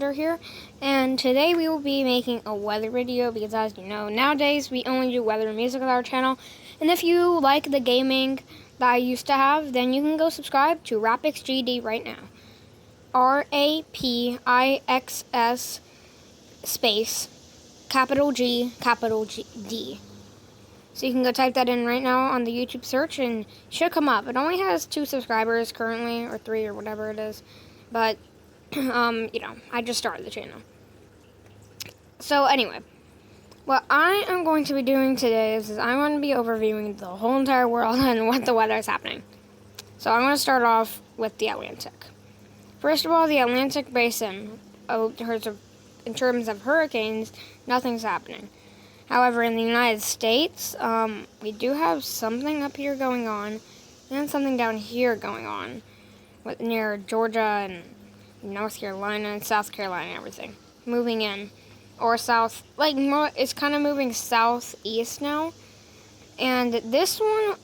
Carpenter here, and today we will be making a weather video because, as you know, nowadays we only do weather and music on our channel. And if you like the gaming that I used to have, then you can go subscribe to RapixGD right now. RAPIXS space capital G capital D. So you can go type that in right now on the YouTube search and it should come up. It only has 2 subscribers currently, or 3 or whatever it is, but I just started the channel. So anyway, what I am going to be doing today is I'm going to be overviewing the whole entire world and what the weather is happening. So I'm going to start off with the Atlantic. First of all, the Atlantic Basin, in terms of hurricanes, nothing's happening. However, in the United States, we do have something up here going on, and something down here going on, near Georgia and North Carolina and South Carolina and everything. Moving in. Or south, it's kind of moving southeast now. And this one,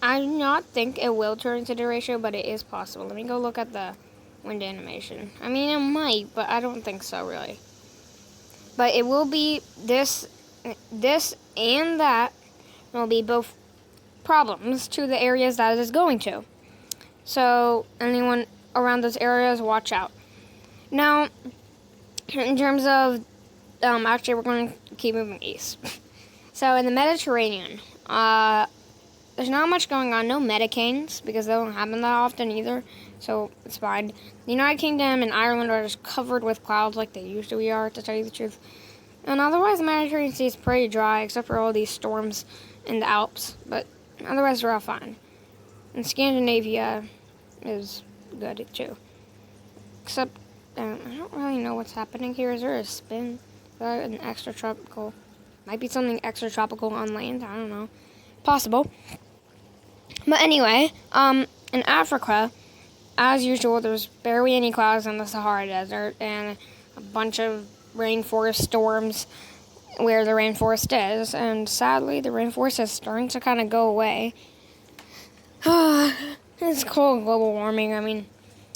I do not think it will turn into derecho, but it is possible. Let me go look at the wind animation. I mean, it might, but I don't think so, really. But it will be this and that will be both problems to the areas that it is going to. So anyone around those areas, watch out. Now, in terms of, actually we're going to keep moving east. So in the Mediterranean, there's not much going on. No Medicanes, because they don't happen that often either, so it's fine. The United Kingdom and Ireland are just covered with clouds like they usually are, to tell you the truth. And otherwise, the Mediterranean Sea is pretty dry, except for all these storms in the Alps. But otherwise, we're all fine. And Scandinavia is good, too. Except, I don't really know what's happening here. Is there a spin? Is that an extratropical? Might be something extratropical on land. I don't know. Possible. But anyway, in Africa, as usual, there's barely any clouds in the Sahara Desert, and a bunch of rainforest storms where the rainforest is, and sadly the rainforest is starting to kind of go away. It's called global warming. I mean,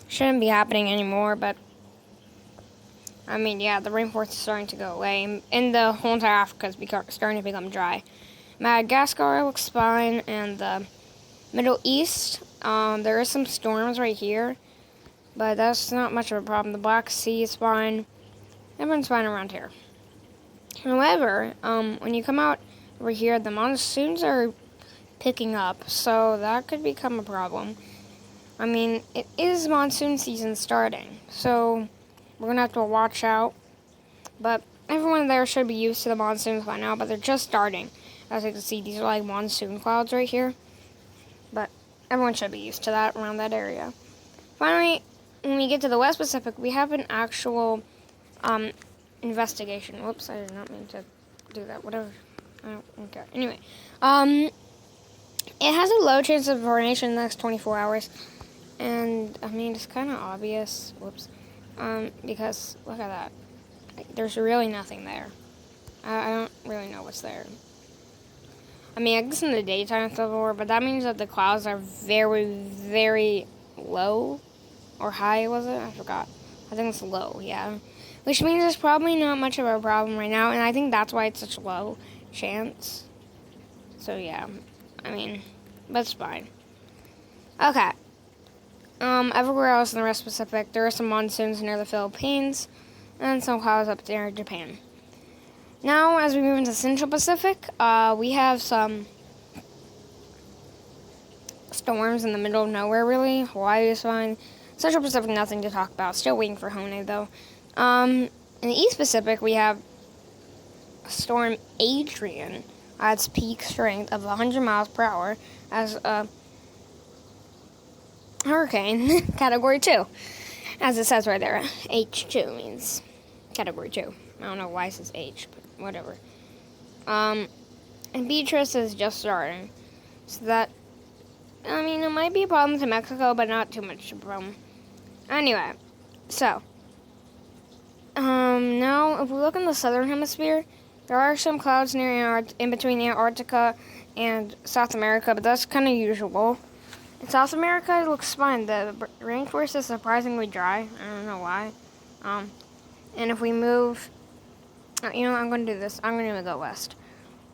shouldn't be happening anymore, but I mean, yeah, the rainforest is starting to go away, and the whole entire Africa is starting to become dry. Madagascar looks fine, and the Middle East, there is some storms right here, but that's not much of a problem. The Black Sea is fine. Everyone's fine around here. However, when you come out over here, the monsoons are picking up, so that could become a problem. I mean, it is monsoon season starting, so we're going to have to watch out. But everyone there should be used to the monsoons by now, but they're just starting. As you can see, these are like monsoon clouds right here. But everyone should be used to that around that area. Finally, when we get to the West Pacific, we have an actual investigation. Whoops, I did not mean to do that. Whatever. I don't care. Anyway, it has a low chance of formation in the next 24 hours. And, I mean, it's kind of obvious. Whoops. Because, look at that. There's really nothing there. I don't really know what's there. I mean, I guess in the daytime it's lower, but that means that the clouds are very, very low. Or high, was it? I forgot. I think it's low, yeah. Which means there's probably not much of a problem right now, and I think that's why it's such a low chance. So, yeah. I mean, that's fine. Okay. Everywhere else in the West Pacific, there are some monsoons near the Philippines, and some clouds up near Japan. Now, as we move into the Central Pacific, we have some storms in the middle of nowhere, really. Hawaii is fine. Central Pacific, nothing to talk about. Still waiting for Hone, though. In the East Pacific, we have Storm Adrian at its peak strength of 100 miles per hour as a hurricane, Category 2. As it says right there, H2 means Category 2. I don't know why it says H, but whatever. And Beatrice is just starting. So that, I mean, it might be a problem to Mexico, but not too much of a problem. Anyway, so, now, if we look in the southern hemisphere, there are some clouds in between Antarctica and South America, but that's kind of usual. In South America, it looks fine. The rainforest is surprisingly dry. I don't know why. And if we move, I'm going to do this. I'm going to go west.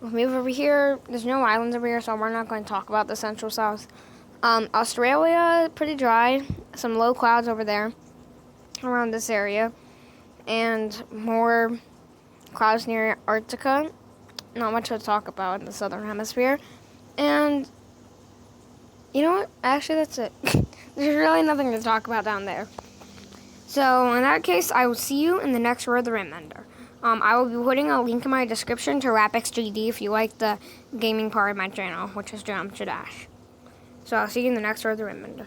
If we move over here, there's no islands over here, so we're not going to talk about the Central South. Australia, pretty dry. Some low clouds over there around this area. And more clouds near Antarctica. Not much to talk about in the southern hemisphere. And you know what? Actually, that's it. There's really nothing to talk about down there. So in that case, I will see you in the next Road the Rim Ender. I will be putting a link in my description to RapXGD if you like the gaming part of my channel, which is Geometry Dash. So I'll see you in the next Road the Rim Ender.